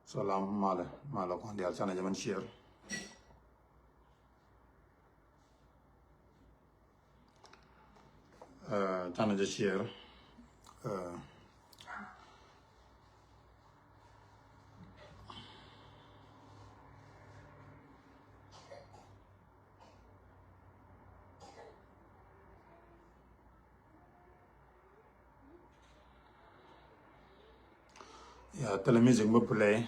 Salam mala kon dial sana jaman share. Sana ja share. Ya tele music mo play.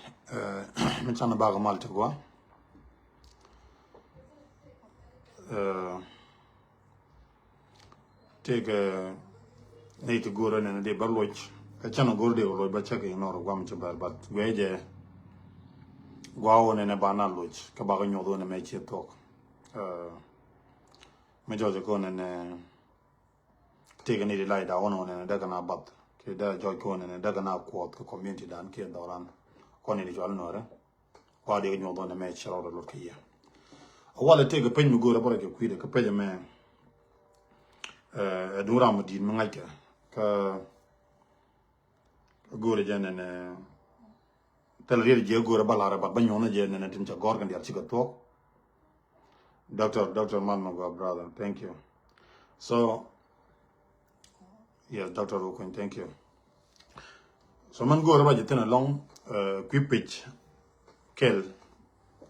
Me sana baga malta kwa. Take need to go run and de barloch. Ka chana go de lo ba chake no ro gwam chabar but weje gwawo ne bana loch ka baga nyodo ne me che tok. Me jojo ko ne take ni lai da ono ne daga na bat. Ke da joy ko ne daga na quote ko community dan ke doran ko ni jol no re. Kwa de nyodo ne me che ro lo ke ya. Wala take a pen mi go ra bora ke kwide ka peje me dura mo din ngay ka gore jene ne tel rier je gore balara ba banyona je ne tin cha gorgan dia ci to Dr. Manmago brother, thank you. So yes, Dr. Rukun, thank you. So man gore ba je tin long quipage kel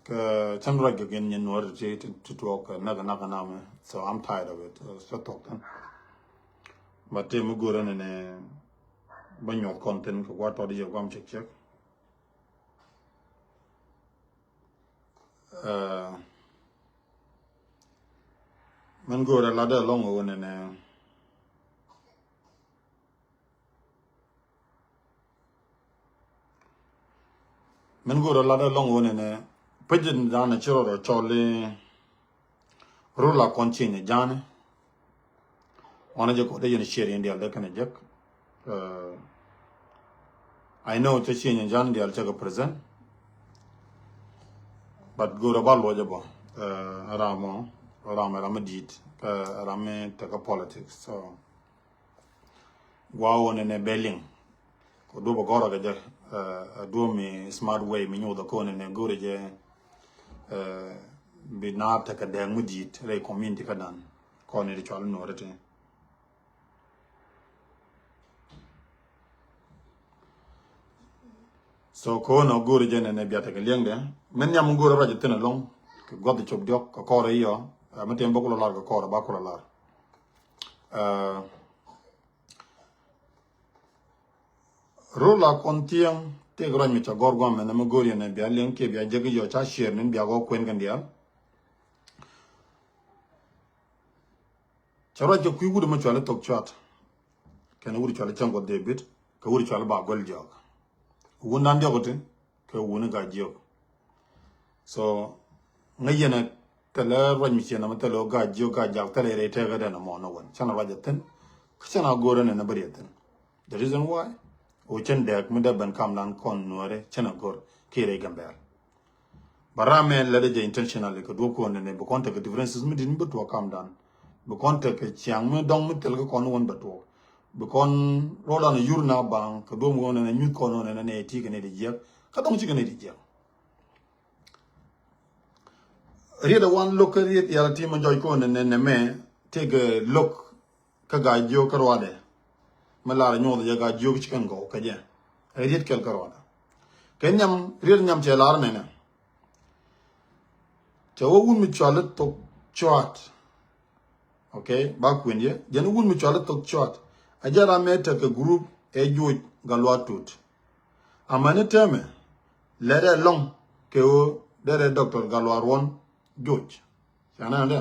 ka chandra again in order to talk naga na me, so I'm tired of it. So talk then. But te mu gore ne banyo content ko wato di jam check man gore la da long won ne man gore la da long won ne pejin dana chiro ro chole rula continue jane ona je ko de yen share india da kana jek I know to change jan dia check present but go ra ballo jabo rama dit rame take politics so wow ne belling ko do go ra ga do me smart way me nyodo ko ne go je bi na take de mudit re community ka dan ko ne ri chal no rete so ko no guru jene ne biata ke liengde men nyam guru raje tena long ko godde chop diok ko kore yo matem bokolo lar ko kore ba ko lar rola kontiam te gran mi cha gorgom men ma gori ne bia len ke bia jegi yo cha share nen bia go kwen gandia charo je ku gudu ma chala tok chat ken wuri chala chango debit ko wuri chala ba gol jog wundan jogotin ke wuni ga jio so ngayena tele roj mi chena matelo ga jio ga jak tele re te ga na mo no won chana rajaten chana gore ne na bariyaten the reason why o chen dek mi da ban kam lan kon nore chana gor kire gambel barame la de intentionally ko do ko ne be konta ke differences mi din but wa kam dan be konta ke chiang mi dong mi tel ko kon won bato because rola na yurna bang ka do mo na nyu ko no na ne ti ne di je ka dong ci ne di je read one look at it ya ti mo joy ko ne me take a look ka ga jo ka wade ma la nyu de ga jo ci kan go ka je read kel ka wada ken nyam read nyam ce lar ne ne te wo wun mi chalet to chat okay ba ku ndiye je wun mi chalet to chat ajara meta ke group ejuj galwatut amane teme lere long ke o dere doctor galwarwon juj yana nda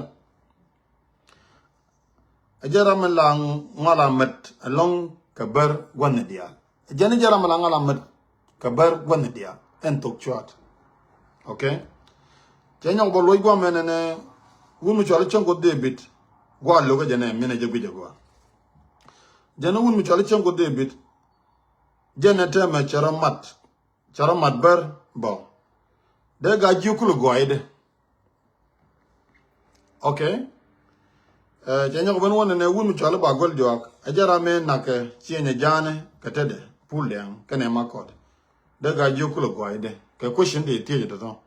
ajara malang ngala met long ke ber gwandia ajana jara malang ngala met ke ber gwandia en tok chat okay jenyo bo loy gwa menene wunu chale chango debit gwa loga jene mene jebi jagwa jana wun mi chale chango debit jene teme charamat ber bo de ga jukulu goide okay jenyo ko ben won ne wun mi chale ba gol diok ajara me nake chienye jane katede puldem kene makod da ga jiok ko go ide ke question de tie de to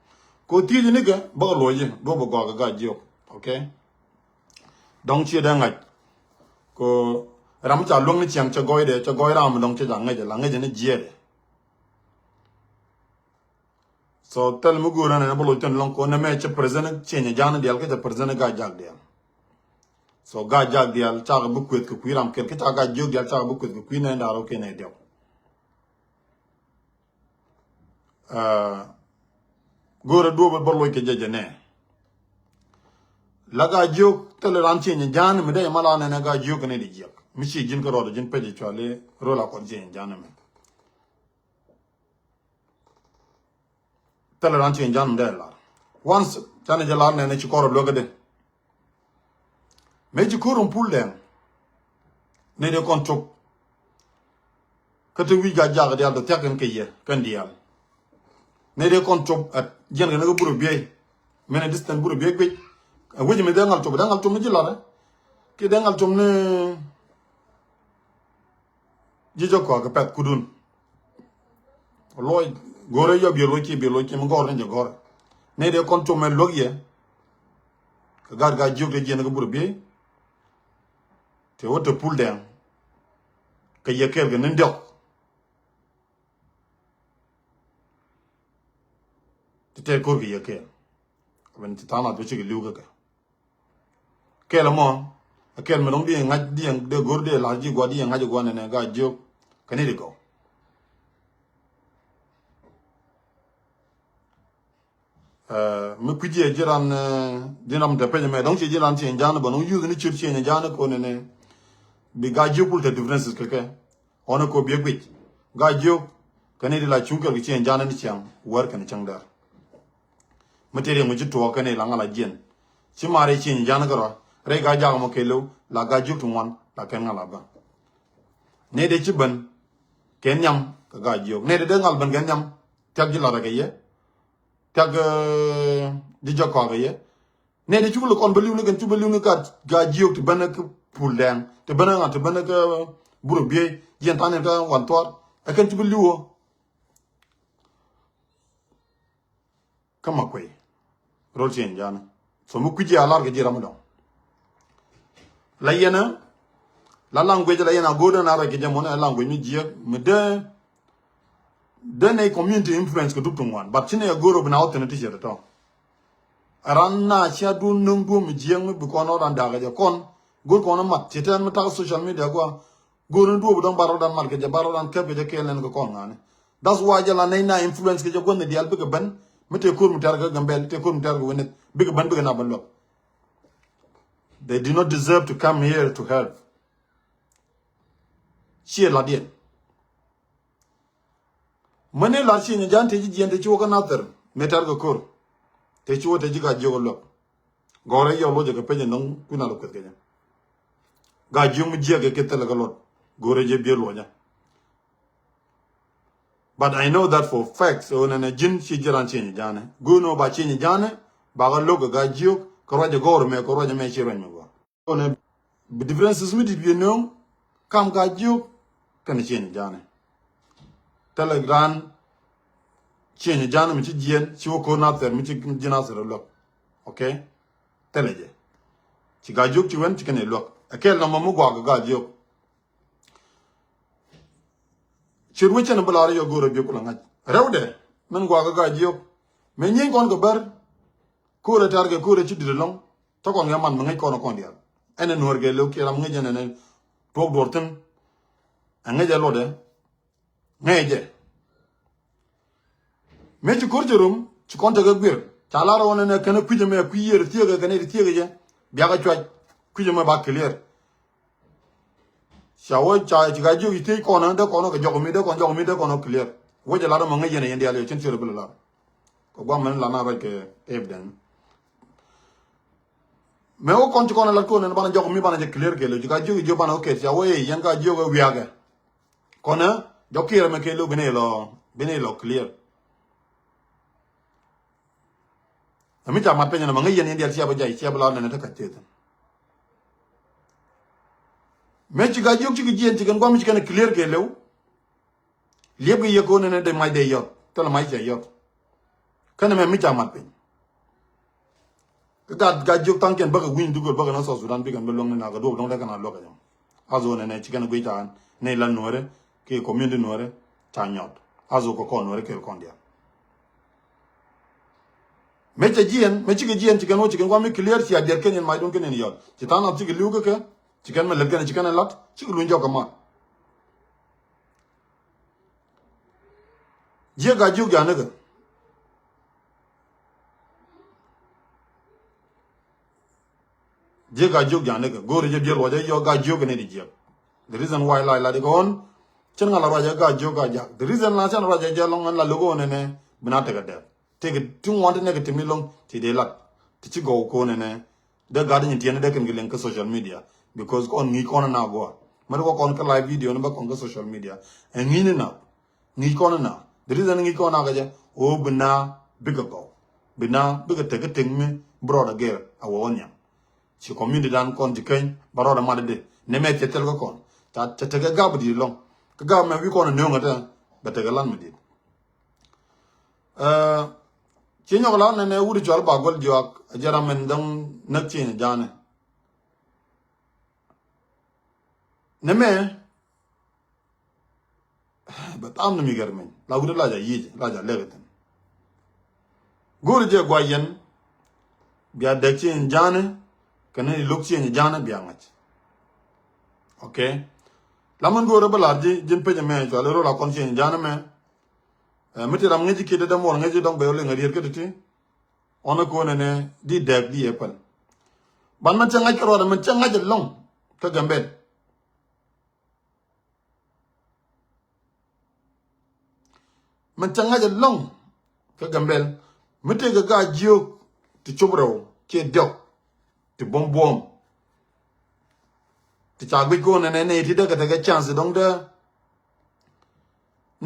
ko tie ni ga ba lo je do ba go ga jiok okay dong chi da ngai ko ram cha long ni chiang cha goi de cha goi ram dong cha jang ngai de la ngai de ni jie de so tel mu go na bolo ten long ko na me cha present chen jan de al ke cha present ga jag de so ga jag de al cha ga bu kwet ko ram ke cha ga jiok de al cha ga bu kwet ko na nda ro ke ne de gore do ba bolo ke je ne la ga jiok tel ram chen jan me de mala na ga jiok ne de jiok mi chi jin ko ro jin pe ji chale ro la ko chen jan me tel ram chen jan de la once chane je la ne chi ko ro lo ga de me ji ko ron pul den ne de kon tok ka te wi ga ja ga de ta kan ke ye kan dial ne de kon tok at jen ga na buru biye mena distan buru biye gbe wuji me dangal tok ni ji la ke dangal tok ne ji jo ko ga pet kudun loy gore yo bi lo ki mo gore ne gore ne de kon tok me log ye ka gar ga juk de jen ga buru biye te woto pul den ka ye kel ga ne ndok te ko ga ye kel when ti tana to chi ga lu ga kel mo kel me long bi ngaj di de gor de la ji gwa di ngaj gwa ne ga juk ka ne de go me kuje jiran dinam de pe me dong chi jiran chen jan ba no yu ni chir chen jan ko ne bi ga juk pul the differences ke ono ko bi gwi ga juk ka ne de la chung ke chen jan ni chang war ka ni chang dar material mu ji to ka ne la ngala jen chi mare chen jan ga ro re ga ja mo ke lo la ga juk tun la ken ngala ba ne de chi ban ken nyam ka ga juk ne de ngal ban ken nyam tak ji la ga ye tak di jo ko ga ye ne de chu lo kon beliu ne ken chu beliu ne ka ga juk te ban ka pul den te ban nga te ban ka buru bi jen tan ne ka wan to e ken chu beliu kama kwe rol chen jana so mu kuji alar ga jira mu don la yena la language la yena godo na ra ga jamona language mi jiya mu de ne community influence ko dupun wan but chine goro bna alternative jere to aran na cha du nung du mi jiya mu ko no ran da ga kon gor ko no mat chetan mata social media go goro du don baro dan mar ga baro dan kebe de kelen ko kon ngane that's why jala nay na influence ga gon ne dial be ga ban mete kur mutar ga gambel te kur mutar ga woni big ban big na ban lo they do not deserve to come here to help she la dien mane la shi ne jan te ji jente ci woka nater metar ga kur te ci wote ji ga jogo lo gore yo lo je ga peje non kuna lo ke ga jum ji ga ke tele ga lot gore je bi lo ja but I know that for facts so na jin shi jiran chen jane go no ba chen jane ba ga lo ga jiok ko roje gor me ko roje me chi ren me go on differences mi di bi no kam ga jiok kan chen jane telegram chen jane mi chi jien chi ko na ter mi chi jina ser lo okay teleje chi ga jiok chi wen chi kan lo akel na mo go ga jiok chirwe chen balare yo goro bi kula ngaj rewde men gwa ga jiyo men yin kon go bar ko re targe ko re chidi long to kon yaman ngai kono kon dia ene norge lo ki ram ngai jene tok dorten ngai ja lode ngai je me ci korjerum ci konta ga gwir talara wona ne kana kuje me kuyer tiega ga ne tiega je biya ga chwa kuje me ba clear shawo cha ci ga ju ite ko na de ko no ga jogo mi de ko no clear wo je la do nga yene yende ale cin sere bula ko gwa man la na ba ke ebden me o kon ci ko na la ko na ba na jogo mi ba na je clear ke le ju ga ju jo ba na okay shawo yen ga ju ga wiaga ko na jokira me ke lo bene lo clear ami ta ma penya na nga yene yende ale ba jai ci ba la na ta ka tete me ci ga ju ci gi ci gan gwa mi ci kana clear ke lew lieb ye ko ne de mai de yot tele mai che yot kana me mi cha mat pin ga juk tan ken ba ga win dugol ba ga na so Sudan bi kan belong na ga do dong da kana lo ga jam azo ne chikan gwe tan ne lan nore ke community nore cha nyot azo ko kon nore ke kon dia meche jien meche ke jien chikan wo chikan wa mi clear si ader ken mai don ken yot chitan ab chikan lu ke chikan me lergan chikan lot chikan lu njoka ma je ga juk ya ne ga je ga juk ya ne ga gore je biel wa je yo ga juk ne di je the reason why la de gon chen ngala ra je ga juk ga ja the reason la chen ra je long la logo ne ne bina te ga de take it too want negative milong ti de lat ti ci go ko ne de ga de tiene de ken gilen ka social media because on ngi ko na go ma ko kon ka live video ne ba kon ka social media en ngi na ngi ko na the reason ngi ko na ga je o bina biga go bina biga te ga ting mi broda ge a wonya ci community dan kon di ken baroda ma de ne me te tel ko kon ta te ga ga budi long ka ga me wi ko na ne ngata ba te ga lan mi di ci ñok la ne wuri jol ba gol jok jaramen dang nak ci ne jane ne me ba tam no mi garmen la wuri la ja yiji la ja legeten gor je gwayen biya de ci ne jane kane lok ci ne jane biya ngach okay la man gor ba la ji jin pe me to ro la kon ci ne jane me meti ram ngeji kide da mor ngeji dong bayole ngari yer kediti ona ko ne di deg di epal ban man changa kro da man changa je long ka gambel man changa je long ka gambel meti ga jio ti chobro ke dok ti bom ti chagbi ko ne ti daga daga chance dong da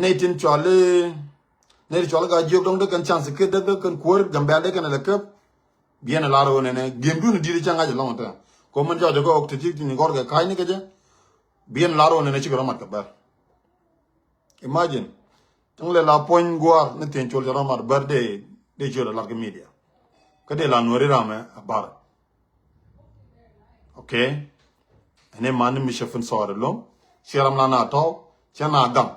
ne tin chale ne chole ga jio dong da kan chance ke da kan kuor gambel de kan la kep bien la ro ne gem du ne di changa je long ta ko man jo ko ok ti ni gor ga kai ni ke je bien la ro ne chi ko mat ka bar imagine tong le la point guar ne tin chol ro mat bar de jo la media ka de la no ri rame bar okay ene man mi chefun so lo cheram la na to chana gam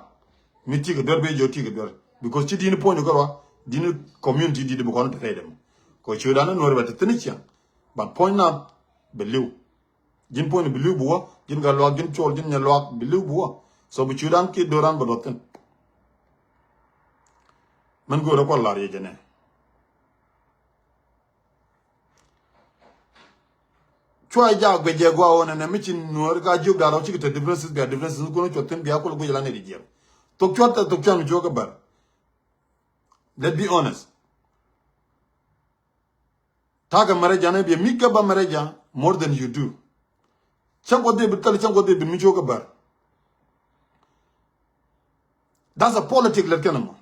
mi ti ga dorbe jo ti ga dor because ci dini ponyo garwa dini community di bu kon te dem ko ci dana no reba te nicia but point na beliw jin point beliw buwa jin ga lo jin chol jin ne lo beliw buwa so bu ci dan ki doran ba doten man go ko la ye jene chwa ja gbe je gwa wona ne mi ci no ga juk da ro ci te differences ko no choten biya ko go la ne di je to chota to chan joga bar. Let's be honest. Taga mareja na be mika ba mareja more than you do. Chango de bital chango de mijoga bar. That's a politic letkenamo.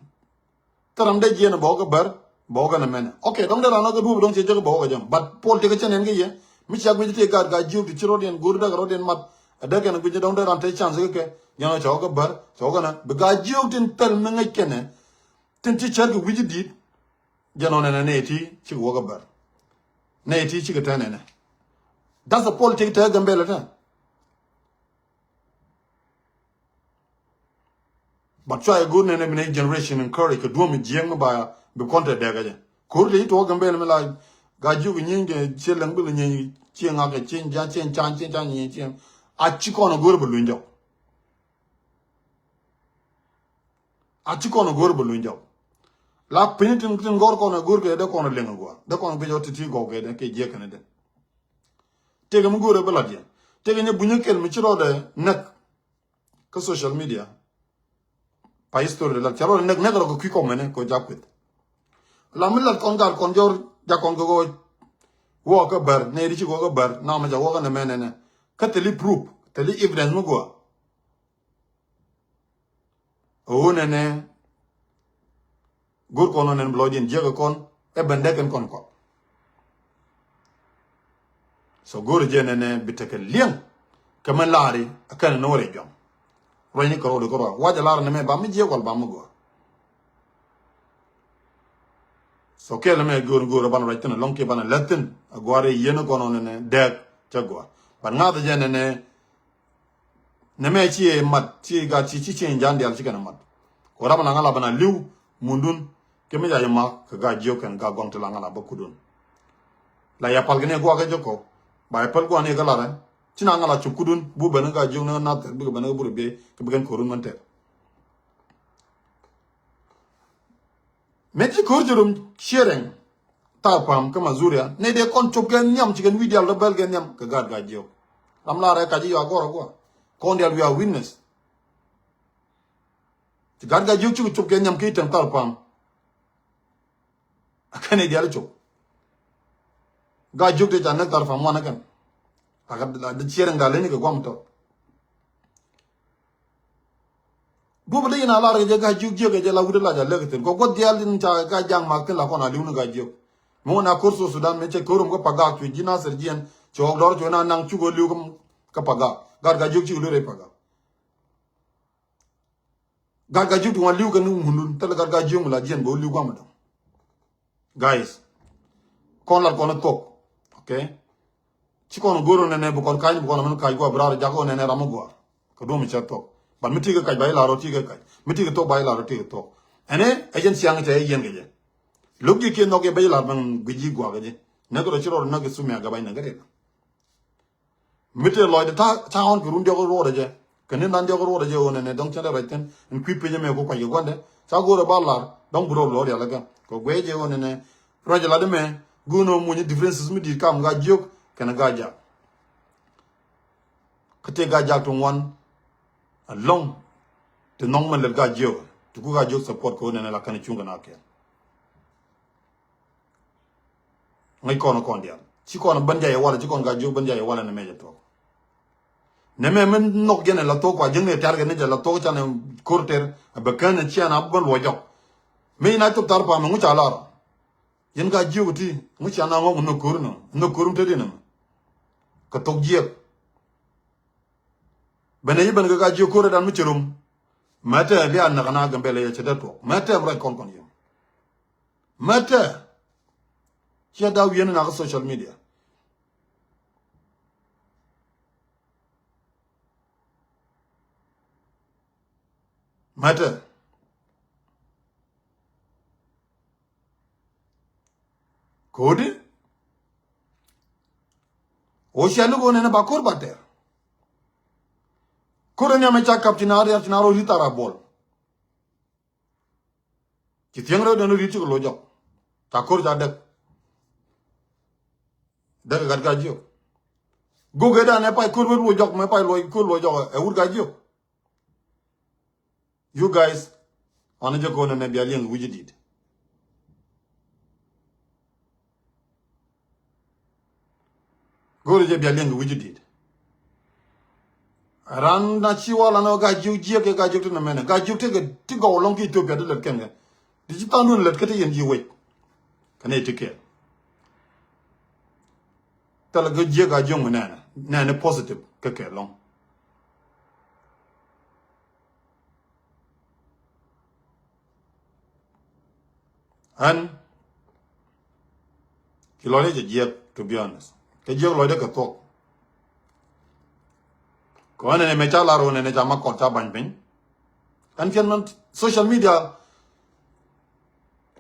Taram de jena boga bar boga na mena. Okay, don't rana ga bu don che joga boga jam. But politic chen ngi ye. Mi chag mi te ga jiu di chirodian gurda garodien mat. Adaga na guje don't ran te chance ke. Yana choga bar choga na be ga jiu tin tel ngi kene. Tinti charge wiji did janone na neti chi woga bar neti chi gata ne that's a politics ta gambela ta but try go ne ne generation encourage ko do mi jeng ba be konta de ga ko ri to gambela me la ga ju nyinge chelang bu nyi chi nga ga chin ja chen chan nyi chen a chi ko no go bu lunjo a chi ko no go bu lunjo la pinitin tin gor ko na gor ke de ko na lenga go de ko na be joti ti go ke de ke je kan de te ga mu gore bala dia te ga ne buñu kel mi ci ro de nak ko social media pa history la ci ro nak nak ko ki ko mene ko japet la mi la kon gal kon jor ja kon go wo ko bar ne ri ci go bar na ma ja wo na mene ne ka te li proof te li evidence mu go o ne gur kono nen blodin jego kon e bendeken kon ko so gur jene ne biteke lien kaman laari akan no re jom roini karo de karo waja lar ne me ba mi je wal ba mu go so kele me gor ban right long ke ban latin agware yeno kono ne dek chagwa ban ngada je ne me chi mat chi ga chi chen jan dial chi kana mat ko rabana ngala bana liu mundun ke me ja yema ka ga jio kan ga gong tla ngala ba kudun la ya palgene gwa ga joko ba pal gwa ne ga lara china ngala chu kudun bu bana ga jio na ter bu bana bu be ke ben korun man ter me chi kor jurum shereng ta pam ka mazuria ne de kon chop gen nyam chi gen widial da bel gen nyam ka ga jio lam la re ka ji ya gwa kon dia we are witness ti ga jio chu chop gen nyam ki tem ta pam akane dia le chop ga jio de jan tar pam wana kan aga da shereng da le ni ga gwam to bubu de ina la re ga jio ga la wude la ja le ke ko god dial din cha ga jang ma ke la kona liu ga jio mo na kurso sudan me che korum ko paga tu jina sergien cho dor cho na nang chu go liu ka paga ga jio chu le re paga ga jio tu wan liu ga nu hunun tel ga jio mu la jien bo liu ga ma guys kon la kon tok okay ci kon goro ne bu kon kañ bu kon man kay go bra ja ko ne ramu go ko do mi cha tok ban mi tiga kay bay la ro tiga kay mi tiga tok bay la ro tiga tok ene agency yang te yen ge logi ke no ge bay la ban biji go ga je ne ko ci ro na ge sumi ga bay na gare mi te lo de ta on ko runde go ro de ke ne nan de go ro de wona ne donc tele raiten en kui pe me ko ko ye gonde sa go ro ba la donc bro lo ya la ga ko gwe je wona ne roje la de me guno mu ni differences mi di kam ga jok kana gaja kate gaja to one long to nong man le gajo to ku gajo support ko ne la kana chunga na ke ngai kono kon dia ci kono banja ya wala ci kon gajo banja ya wala ne meje to ne me men nok gene la to ko jenge targa ne la to chane korter ba kana ci ana bon wo jok me na to tar pa mu cha la yen gajo ti mu cha na ngo no korum te dina ka tok jiek bene yiben ga jiek ko dan muturum mata li an na gambele ya cheda to mata bra kon yum mata ya daw yen na social media mata kodi o shalu go ne ba kor bater korenya me cha kaptinari ya tinaro ritara bol ki tiangro do no ritu lo jok ta kor ja dek daga gad gajio go ge da ne pa kor wo jok me pa lo jok e wur gajio you guys on je ko ne bi alien wujidid go je bi alien wujidid ran na chi wala no gajio je ke gajio to na mena gajio te ge ti go long ki to bi de ken ge digital nun let kete yen ji we kane tike tala go je gajio mo na ne positive ke ke long and kilole je to be honest ke je lo de ka to ko ne me cha la ro ne ja ma ko ta ban bin and fian social media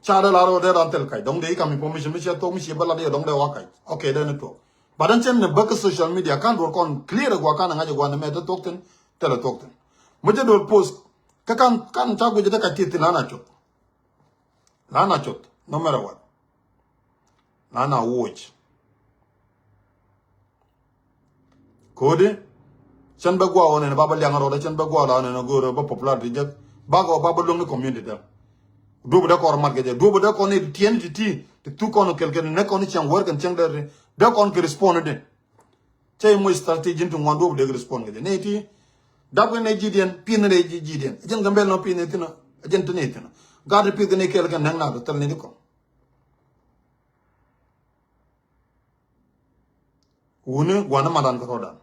cha la ro de ran tel kai dong de kam information mi che to mi che bala de dong de wa kai okay de ne to badan chen ne bak social media kan ro kon clear gwa kan nga je gwa ne me de tokten tele tokten mo je do post ka kan cha go je de ka ti lana chot no matter what lana watch kode chen ba gwa one ne baba liang ro de chen ba gwa la ne no go ba popular de ba go ba long community da do ba ko mat ge do ba ko ne tien ti tu ko no kelken ne ko ni chen work and chen de ko ke respond de che mo strategy to ngondo de respond ge ne ti da ko ne jidien pin ne jidien jen gambel no pin ne tina jen to ne tina God repeat ne kelken nang na do tel ne ko wune wana madan ko rodan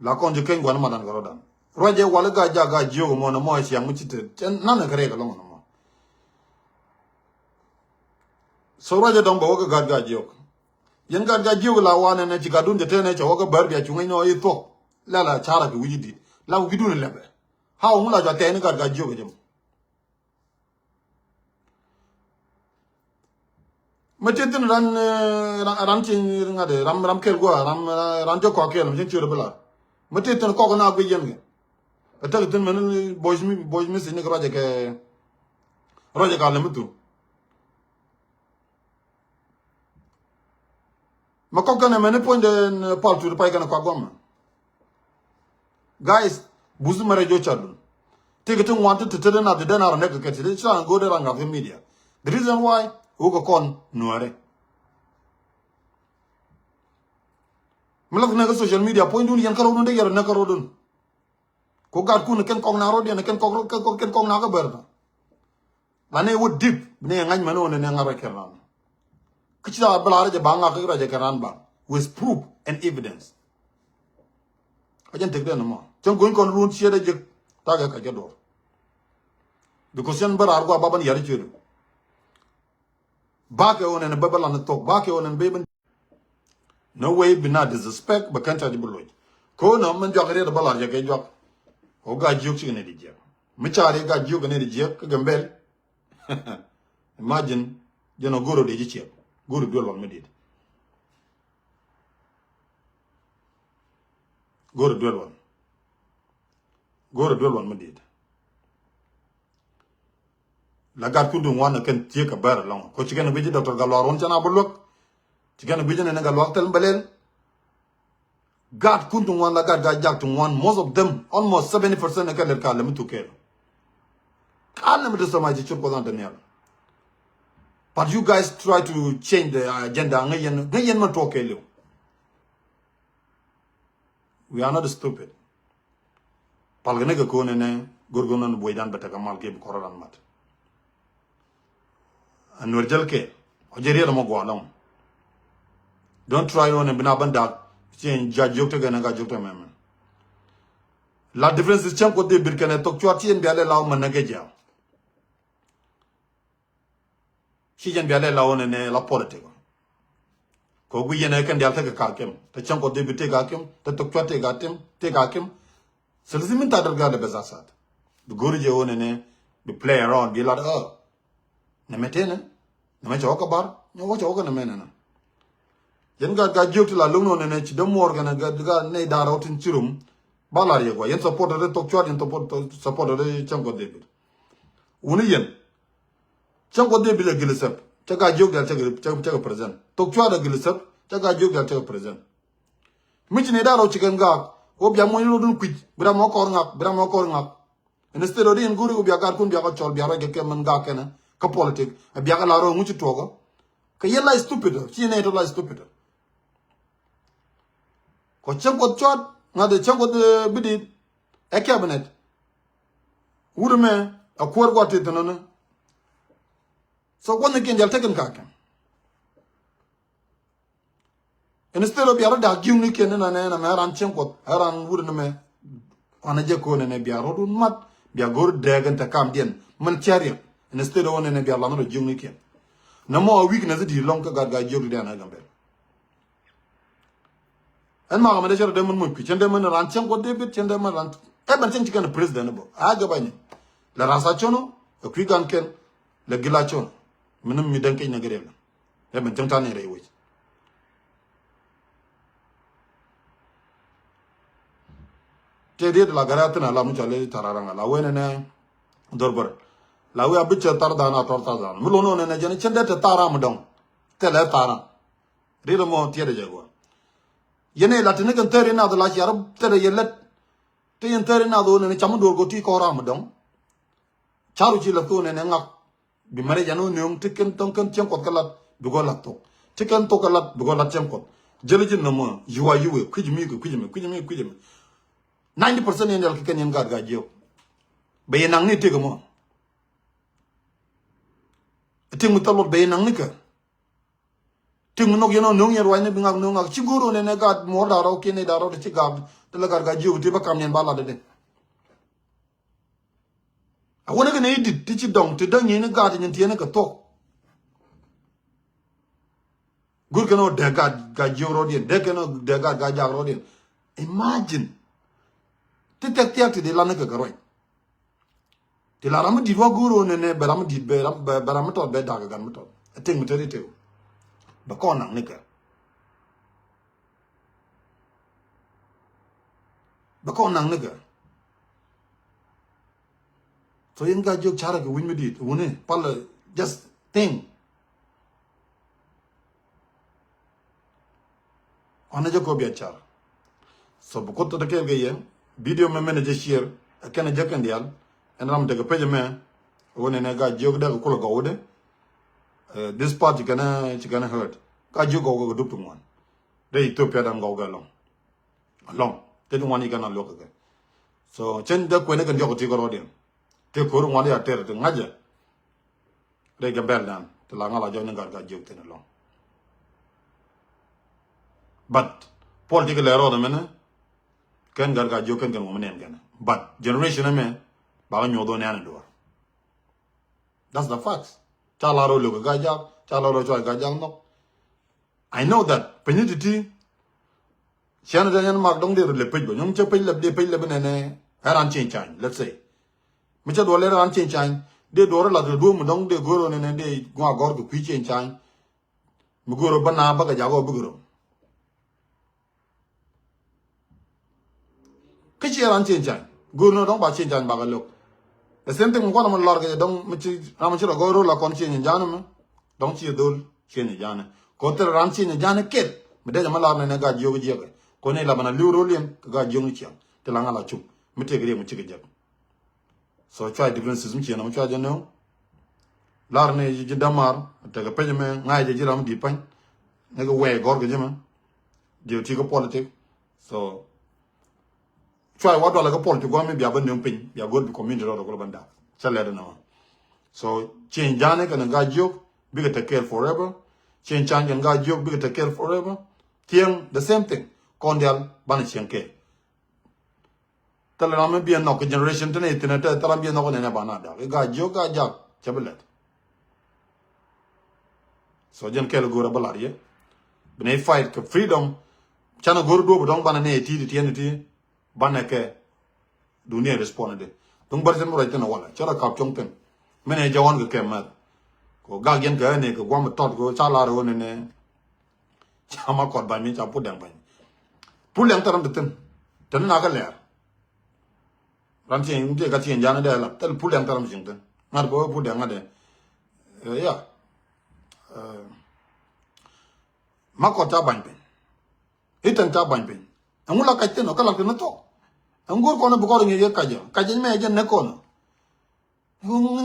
la kon je ken gwan madan garodan roje wala ga jaga jiyo mo na mo siang mu chite nan kare ga long mo so roje don bo ga jiyo yen ga jiyo la wana ne jiga dun je tene che woga bar bia chunga no yito la chara ki wujidi la wujidun lebe ha o mula ja tene ga jiyo ga jëm Matin ran ci ngade ram kel go ran jo ko kel ci ciure bala matin ko na go yen ga ta tin men boys mi sin ko roje ka le mutu ma ko kana men point de Paul to pay kana ko goma guys buzu mare jo chadun tigetin wanted to tell na de na ne ka ti cha go de ranga media the reason why Ugo kon nuare. Malak na social media point dun yan karo de yar na karo dun. Ko gar kun ken kong na ro de ken kong na ka berna. Lane wo deep ne ngany mano ne ngara keran. Kichira balare je banga ka je keran ba with proof and evidence. Ajan tek de no. Chen gon kon run chia de je taga ka jado. Because yan bar argo baban yar chiru. Back on and babble on the talk, back on and baby. No way be not disrespect, but can't tell you below. Kona man jogger the ballad, Jackie Jock. Oh, God, jokes in the jack. Michari got joke in the jack, Gambel. Imagine, you know, go to the jack. Go to duel on me did. Go to duel one. Go to duel on me did. La gad kundu wana ken tie ka bar long ko ci gëna bi docteur galwar won ci na bu lok ci gëna bi ne nga lok tel mbelen gad kundu wana gad ga jaktu one most of them almost 70% ka le ka le mutu kel kan me de sama ci ko dan daniel but you guys try to change the agenda ngayen ma to kel we are not stupid pal gëna ko ne gorgonon boy dan bata kamal ke ko ran mat and we're jelke ojeri mo gwalong don't try on and binabanda change jajok to gana ga jokto mem la difference is chanko de birkane tok chwati en biale law man nageja chi jen biale law ne la politique ko gu yene kan dial ta ka kem te chanko de bite ga kem te tok chwati ga tem te ga kem selzimin ta dal ga de bezasat du gorje one ne be play around be like ne metene ne ma choka bar ne wo choka ne menena yen ga jokti la lungno ne ci dem wor ga ne da rawtin cirum balar ye go yen support de tok chwat yen support de chango de bir woni yen chango de bi le gilsep ca ga jog dal ca present tok chwat de gilsep ca ga jog dal ca present mi ci ne da raw ci gan ga o bia mo ñu dun kwit bra mo kor ngap en stelo di en guri o bia gar kun bia ko chol bia ra ge ke man ga kena ka politique bia ga la ro mu ci togo ka yella stupid ci ne to la stupid ko chango chot nga de chango de bidi e cabinet wurme a kuwar gote tanana so wonna ken jal tegen ka en stelo biaro da giwni ken na na ma ran chango ran wurne me ana je ko ne biaro dun mat bia gor degen ta kam den man tiari en stelo wonna ne biaro no giwni ken na mo weakness di long ka ga jogi dana gambe en ma ma de jere de mun pi chende mun ran chango de bit chende man ran e ban chen chikan president bo aga bani la rasa chono e kwi gan ken la gila chono minum mi danke na gere e ban chen tane re wi te de la garata na la mu chale tararanga la wena ne dorbor la wi abicha tar dana tor ta zan mu lono ne jene chende te tara mu dong te le tara re mo tiere jago yene la tene kan tere na la yarab tere yelet te yen tere na do ne chamu dor go ti ko ram dong charu ji la ko ne ngak bi mare janu nyum tiken ton kan chen ko kala du go la to tiken to kala du go la chen ko jele jin no mo yuwa yuwe kujimi 90% yen dal ken yen ga jio be yen nang ni te ko mo te mu talo be nang ni ka ting no yeno no yer wayne binga no ngak chiguro ne ga mo da ro kene da ro ci gab tela garga jiyo te ba kam nyen bala de a wona gane edit ti ci dong te dang ni ga de nyen ka to gur kano de ga jiyo rodien de kano de ga ja rodien imagine te tek tek de la na ka garoi te la ram di wa guro ne baram di baram to be da ga gan to ting muteri te ba ko nang ne ka ba ko nang ne ka so yin ga jok chara ga win me dit woni pal just think ona joko bi char so bu ko to de ke ye video me mene je share akana jakan dial en ram de page me woni ne ga jok da ko ko wode this part you gonna hurt ga jok go do to one de Ethiopia dam go ga long te do one gonna look again so chen de ko ne ga jok ti go rodin te ko ru wani ya ter te ngaje de ga bel dan te la ngala jo ne ga jok te long but political error da mena ken gar ga jok ken mo men gana but generation me ba nyo do ne an do that's the facts chalaro lo ga ja chalaro cho ga ja no I know that penititi siana da yan mak dong de le pej bo nyum che pej le ne haran chen chan let's say mi cha do le ran chen chan de do la do mu dong de goro ne de gwa gor ku pi chen chan mu goro bana ba ga ja go bu goro ke chi ran chen chan goro no dong ba chen chan ba ga lo the same thing ko na mo lor ga dong mi chi ram chi ro goro la kon chen jan ma dong chi dol chen jan ko ter ran chen jan ket mi de ma la ne ga jo ga ko ne la bana luro lien ga jo ngi chiang te la ngala chu mi te gre mi chi ga so try differences mi chi na mo cha no lar ne ji damar te ga pe me ngai je jiram di pan ne ga we gor ga jema je ti ko politic so try what do la ga politic go mi bia ban ne pin bia go bi community ro ko banda chale de no so change jane ka ga jo bi ga take care forever change ga jo bi ga take care forever tiang the same thing kondial ban chianke tala na bi no generation tene tene tala bi no ne ba na da ga jo ga ja chabelet so jen kel go ra balarie bene fight ka freedom chana go do dong bana ne ti ti bana ke dunia responde dong bar jen mo raita na wala chara kap chong pen mene jawan ga ke ma ko ga gen ga ne ko gwa ma tot go chala ro ne chama ko ba mi cha pu dang ba pu leng taram de ten na ga ler ran chen je ga chen jana de la tel pu leng taram jing ten ngar bo pu dang de ya ma ko ta ban pen itan ta ban pen angula ka ten no kala ten to angor ko no bu ko ngi ye ka je me je ne ko no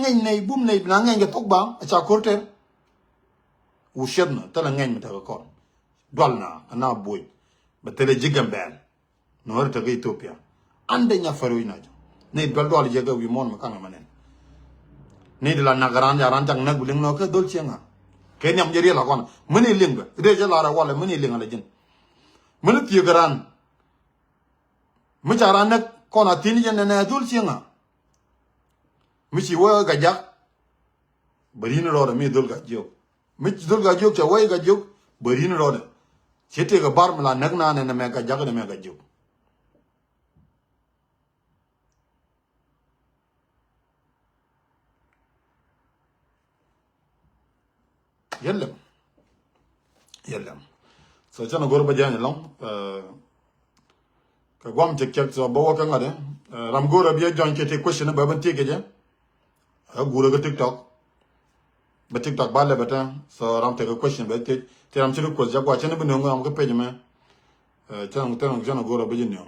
ngai nei bum nei na ngai ga tok ba cha ko ten u shed no ta ngai me ta ko dwal na boy ba tele jigam ben no ta ga Ethiopia ande nya faru ina ne dwal je ga wi mon ma kan manen ni de la nagaran ya ran jang na guling no ka dol chenga ke nyam je la kon mani linga de je la ra wala mani linga la jin mani ti garan mu chara na kon atini je na dol chenga mi ci wo ga jak bari ni ro mi dol ga jok mi dol ga jok cha wo ga jok bari ni ro chete ga bar mala nag na ne me ga jag ne me ga jok yellam so chana gor ba jani long ka gwam tek tek so bo ka ngade ram gora bi join ke te question ba ban tege je a gura ga tiktok ba le bata so ram te question ba te ram chiru ko ja kwa chana bu no ngam ko page me chana gora ba jini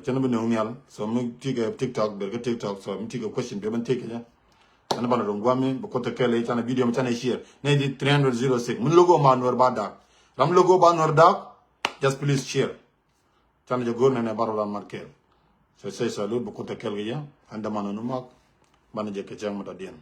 chana bu no nyal so mu tige tiktok be ga tiktok so mu tige question be ban tege je ana bana don gwami ba ko te kele chana video me chana share ne di 306 mun logo ma nor ba da ram logo ba nor da just please share chana je gorne ne baro la marker so say salut ba ko te kele ya anda mana no mak bana je ke jam ta dien